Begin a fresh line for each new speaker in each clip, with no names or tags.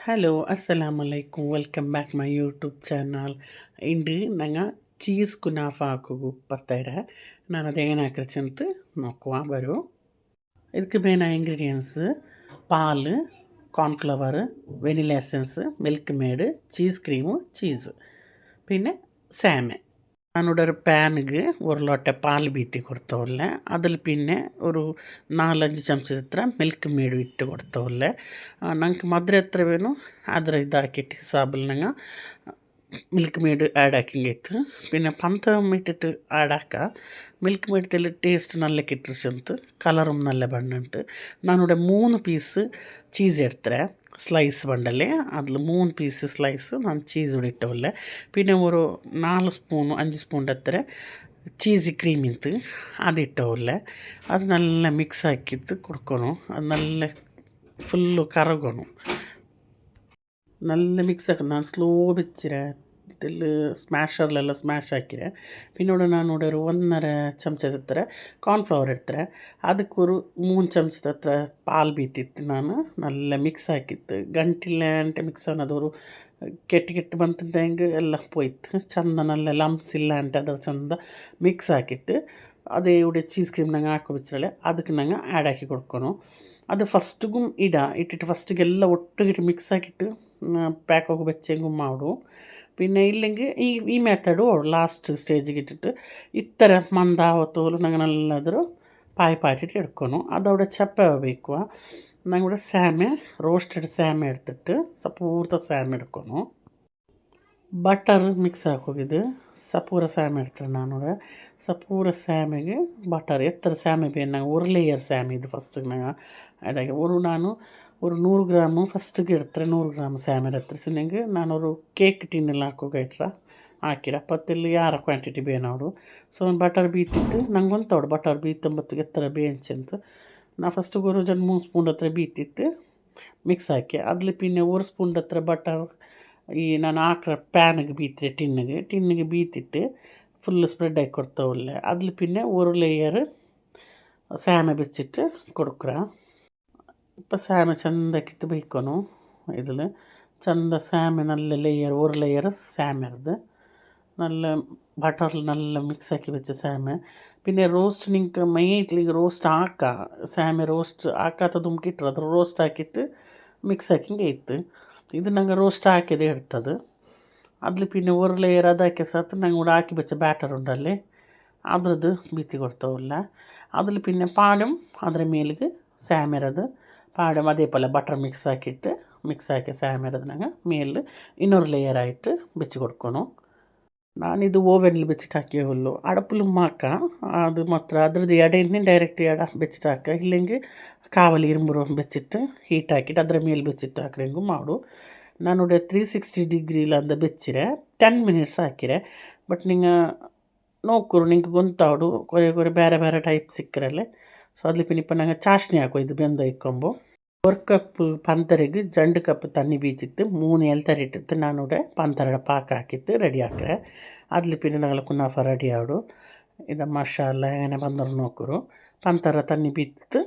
Hello അസ്സലാമു അലൈക്കും welcome back my YouTube channel. ഇன்று ഞങ്ങൾ ചീസ് കുനാഫ ಹಾಕೋದು ಬರ್ತಾಯಿದೆ. ನಾನು ಅದು ಹೆಂಗೆ ಹಾಕಿರ್ಚಂತ ನೋಡುವ ಬರು. ಇದಕ್ಕೆ ಮೇನ್ ಇಂಗ್ರೀಡಿಯೆಂಟ್ಸ್ പാൽ, cornflour, vanilla essence, milk made, cheese cream, cheese, പിന്നെ സാമൻ. ഞാനിവിടെ ഒരു പാനിಗೆ ഒരു ലോട്ട പാൽ ബീത്തി കൊടുത്തോല്ലേ, അതിൽ പിന്നെ ഒരു 4-5 ചമച്ചത്ര മിൽക്ക് മേഡ് ഇട്ട് കൊടുത്തോല്ലേ. ഞങ്ങൾക്ക് മധുരം എത്ര വേണോ ಅದರ ಇದಾಕಿಟ್ಟು ಹಿಸಾಬಲ್ಲಿ ನಂಗೆ ಮಿಲ್ಕ್ ಮೇಡ್ ಆ್ಯಡ್ ಹಾಕಿಂಗಿತ್ತು. പിന്നെ പന്തം ഇട്ടിട്ട് ആഡാക്ക മിൽക്ക് മേഡത്തിൽ ടേസ്റ്റ് നല്ല കിട്ടിച്ചെന്ന് കളറും നല്ല ബണ്ണുണ്ട്. ഞാനിവിടെ 3 പീസ് ചീസ് എടുത്തേ സ്ലൈസ് ബണ്ടല്ലേ, അതിൽ 3 പീസ് സ്ലൈസ് ನಾನು ಚೀಸ್ ಇಟ್ಟವಲ್ಲೆ. പിന്നെ ഒരു 4 ಸ್ಪೂನು 5 ಸ್ಪೂನ್ ಹತ್ತಿರ ಚೀಸಿ ಕ್ರೀಮ್ ಇತ್ತು ಅದು ಇಟ್ಟವಲ್ಲೆ. ಅದು നല്ല ಮಿಕ್ಸ್ ಹಾಕಿತ್ತು കൊടുക്കണം. ಅದು നല്ല ഫുള്ള് കറങ്ങണം, നല്ല മിക്സ് ആക്കണം. ನಾನು ಸ್ಲೋ വെച്ചിരെ ഇതിൽ സ്മാഷറിലെല്ലാം സ്മാഷ് ആക്കിരെ. പിന്നോട് ഞാനിവിടെ ഒരു 1.5 ചമച്ചത്ര കോൺഫ്ലവർ എടുത്തರೆ, ಅದಕ್ಕೊಂದು 3 ಚಮಚದತ್ರ ಪಾಲ್ ಬೀತಿತ್ತು. ನಾನು നല്ല ಮಿಕ್ಸ್ ಹಾಕಿತ್ತು, ಗಂಟಿಲ್ಲ ಅಂಟೆ ಮಿಕ್ಸ್ ಅನ್ನೋದವರು ಕೆಟ್ಟು ಬಂತಂಗೆ ಎಲ್ಲ പോയിട്ട് ಚಂದ നല്ല ಲಂಪ್ಸ್ ಇಲ್ಲ ಅಂಟೆ ಅದರ ಚಂದ ಮಿಕ್ಸ್ ಹಾಕಿಟ್ಟು ಅದೇ ഇവിടെ ಚೀಸ್ ಕ್ರೀಮ್ ನಂಗೆ ಹಾಕೋ ಬಿಚ್ಚರಳೆ ಅದಕ್ಕೆ ನಂಗೆ ಆ್ಯಡ್ ಹಾಕಿ ಕೊಡ್ಕೊನು. ಅದು ಫಸ್ಟಿಗೂ ഇട്ടിട്ട് ഫസ്റ്റിಗೆಲ್ಲ ಒಟ್ಟಿಗೆ ಮಿಕ್ಸ್ ಹಾಕಿಟ್ಟು ಪ್ಯಾಕ್ ಹೋಗಿ ಬೆಚ್ಚೆಂಗು ಮಾಡು. പിന്നെ ഇല്ലെങ്കിൽ ഈ മെത്തേഡും ലാസ്റ്റ് സ്റ്റേജിಗೆ ഇട്ടിട്ട് ഇത്തര ಮಂದಾವತ್ತೋಲು ನಂಗೆ ನಲ್ಲದ್ರು ಪಾಯ್ಪಾಟಿಟ್ಟು എടുക്കണം. അതവിടെ ಚಪ್ಪಬೇಕು. ನಂಗೆ ಸ್ಯಾಮೆ ರೋಸ್ಟೆಡ್ ಸ್ಯಾಮೆ എടുത്തിട്ട് ಸಪೂರ್ತ ಸ್ಯಾಮೆ എടുക്കണം. ಬಟರ್ ಮಿಕ್ಸ್ ಹಾಕೋಗಿದ್ದು ಸಪೂರ ಸ್ಯಾಮೆ എടുത്തിട്ട് ನಾನೋಡೆ ಸಪೂರ ಸ್ಯಾಮೆಗೆ ಬಟರ್ ಎತ್ತರ ಸ್ಯಾಮೆ ಬೇರೆ ನಂಗೆ ഒരു ಲೇಯರ್ ಸ್ಯಾಮೆ ಇದು ಫಸ್ಟಿಗೆ ನಂಗೆ ಅದಾಗಿ ನಾನು ഒരു 100 ഗ്രാം ഫസ്റ്റിಗೆ എടുത്തിട്ട് 100 ഗ്രാം ಸ್ಯಾಮೆ എടുത്തിട്ടുണ്ടെങ്കിൽ ನಾನೊರು ಕೇಕ್ ಟಿನ್ನೆಲ್ಲ ಹಾಕೋಗೈಟ್ರ ಹಾಕಿರ ಪತ್ತಿಲ್ಲಿ ಯಾರ ಕ್ವಾಂಟಿಟಿ ಬೇನೋಡು. ಸೊ ಬಟರ್ ಬೀತಿತ್ತು ನಂಗೆ ಗೊತ್ತೋಡು ಬಟರ್ ಬೀತಂಬತ್ತಿಗೆ ಎತ್ತರ ಬೇಂಚಂತ. ನಾ ಫಸ್ಟಿಗೆ ഒരു 2-3 ಸ್ಪೂನ್ ಹತ್ರ ಬೀತಿತ್ತು ಮಿಕ್ಸ್ ಹಾಕಿ അതിൽ പിന്നെ 1 ಸ್ಪೂನ್ ಹತ್ರ ಬಟರ್ ಈ ನಾನು ಹಾಕೋ ಪ್ಯಾನಿಗೆ ಬೀತಿರೆ ಟಿನ್ನಿಗೆ ಬೀತಿಟ್ಟು ഫുള്ള് സ്പ്രെഡ് ആക്കി കൊടുത്തോല്ലേ. അതിൽ പിന്നെ 1 ലെയർ ಸ್ಯಾಮೆ വെച്ചിട്ട് കൊടുക്കുക. ഇപ്പം സ്യാമെ ചെന്താക്കിയിട്ട് ಬೇಯ್ಕೊನು. ഇതിൽ ಚಂದ ಸ್ಯಾಮೆ നല്ല ಲೇಯರ್ 1 ಲೇಯರ್ ಸ್ಯಾಮೆ ಇರೋದು നല്ല ബട്ടറിൽ നല്ല മിക്സ് ആക്കി വെച്ച സ്യാമെ. പിന്നെ റോസ്റ്റ് നിങ്ങൾക്ക് മൈറ്റിലേക്ക് റോസ്റ്റ് ആക്കാം. സ്യാമെ റോസ്റ്റ് ആക്കാത്തതും കിട്ടും, അത് റോസ്റ്റ് ആക്കിയിട്ട് മിക്സ് ആക്കി കഴിത്ത്. ഇത് ഞങ്ങൾ റോസ്റ്റ് ആക്കിയതേ എടുത്തത്. അതിൽ പിന്നെ 1 ലെയർ അതാക്കിയ സ്ഥലത്ത് ഞങ്ങൾ ഇവിടെ ആക്കി വെച്ച ബാറ്റർ ഉണ്ടല്ലേ അദ്ರದ್ದು ಬೀತಿ ಕೊಡ್ತಾವಲ್ಲ. അതിൽ പിന്നെ പാലും ಅದರ ಮೇಲಿಗೆ ಸ್ಯಾಮೆ ಇರೋದು പാടും അതേപോലെ ബട്ടർ മിക്സ് ആക്കിയ സ്യാമെ ഇರೋದು ഞങ്ങൾ മേലിൽ ಇನ್ನೊಂದು ಲೇಯರ್ ആയിട്ട് വെച്ച് കൊടുക്കണം. ನಾನಿದು ಓವೆನ್ಲಿ ಬೆಚ್ಚಿಟ್ಟು ಹಾಕಿ ಹುಲ್ಲು ಅಡಪಲು ಮಾಕ ಅದು ಮಾತ್ರ ಅದ್ರದ್ದು ಎಡೆಯಿಂದ ಡೈರೆಕ್ಟ್ ಎಡ ಬೆಚ್ಚಿಟ್ಟು ಹಾಕ, ಇല്ലെങ്കിൽ ಕಾವಲಿ ഇരുമ്പുರು ಬೆಚ್ಚಿಟ್ಟು ಹೀಟ್ ಹಾಕಿಟ್ಟು ಅದರ ಮೇಲೆ ಬೆಚ್ಚಿಟ್ಟು ಹಾಕಿದಂಗೂ ಮಾಡು. ನಾನು 360 ಡಿಗ್ರಿಲ ಅಂದ ಬೆಚ್ಚಿರೆ 10 ಮಿನಿಟ್ಸ್ ಹಾಕಿರೆ. ಬಟ್ ನಿಂಗೆ ನೋಕ್ಕರು ನಿಂಗೆ ಗೊತ್ತಾಡು ಕೊರೆ ಬೇರೆ ಬೇರೆ ಟೈಪ್ ಸಿಕ್ಕರಲ್ಲೇ. ಸೊ ಅದ್ಲಿ ಪಿನಿಪ್ಪ ನಂಗೆ ಚಾಷ್ನಿ ಹಾಕೋ ಇದು ಬೆಂದ ಇಕ್ಕೊಂಬು. 1 ಕಪ್ ಪಂತರಿಗೆ 2 ಕಪ್ ತಣ್ಣಿ ಬೀಚಿತ್ತು 3 ಎಲ್ತರಿಟ್ಟಿತ್ತು. ನಾನಿവിടെ ಪಂತರಡ ಪಾಕ ಹಾಕಿತ್ತು ರೆಡಿ ಹಾಕ್ರೆ. അതിൽ പിന്നെ ഞങ്ങൾ കുനാഫ റെഡി ആവിടും. ഇത് മഷാല എങ്ങനെ ಬಂದರು ನೋಕರು ಪಂತರ ತಣ್ಣಿ ಬೀತ್ತು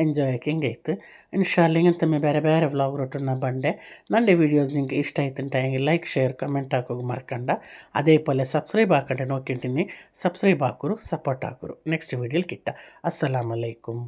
ಎಂಜಾಯ್ ಆಗಿ ಹಿಂಗೈತು. ಇನ್ಶಾಲ್ಲ ಹಿಂಗಂತ ಬೇರೆ ಬೇರೆ ವ್ಲಾಗ್ ರೊಟ್ಟು ನಾ ಬಂಡೆ. ನಂಡೆ ವೀಡಿಯೋಸ್ ನಿಂಗೆ ಇಷ್ಟ ಆಯ್ತಂಟ ಲೈಕ್ ಶೇರ್ ಕಮೆಂಟ್ ಹಾಕೋಗಿ ಮರ್ಕಂಡ. ಅದೇ ಪೋಲೆ ಸಬ್ಸ್ಕ್ರೈಬ್ ಹಾಕೊಂಡೆ ನೋಡ್ಕೊಂತೀನಿ. ಸಬ್ಸ್ಕ್ರೈಬ್ ಹಾಕೋರು ಸಪೋರ್ಟ್ ಹಾಕೋರು. ನೆಕ್ಸ್ಟ್ ವೀಡಿಯೋಲಿ ಕಿಟ್ಟ. ಅಸ್ಸಲಾಮು ಅಲೈಕುಮ್.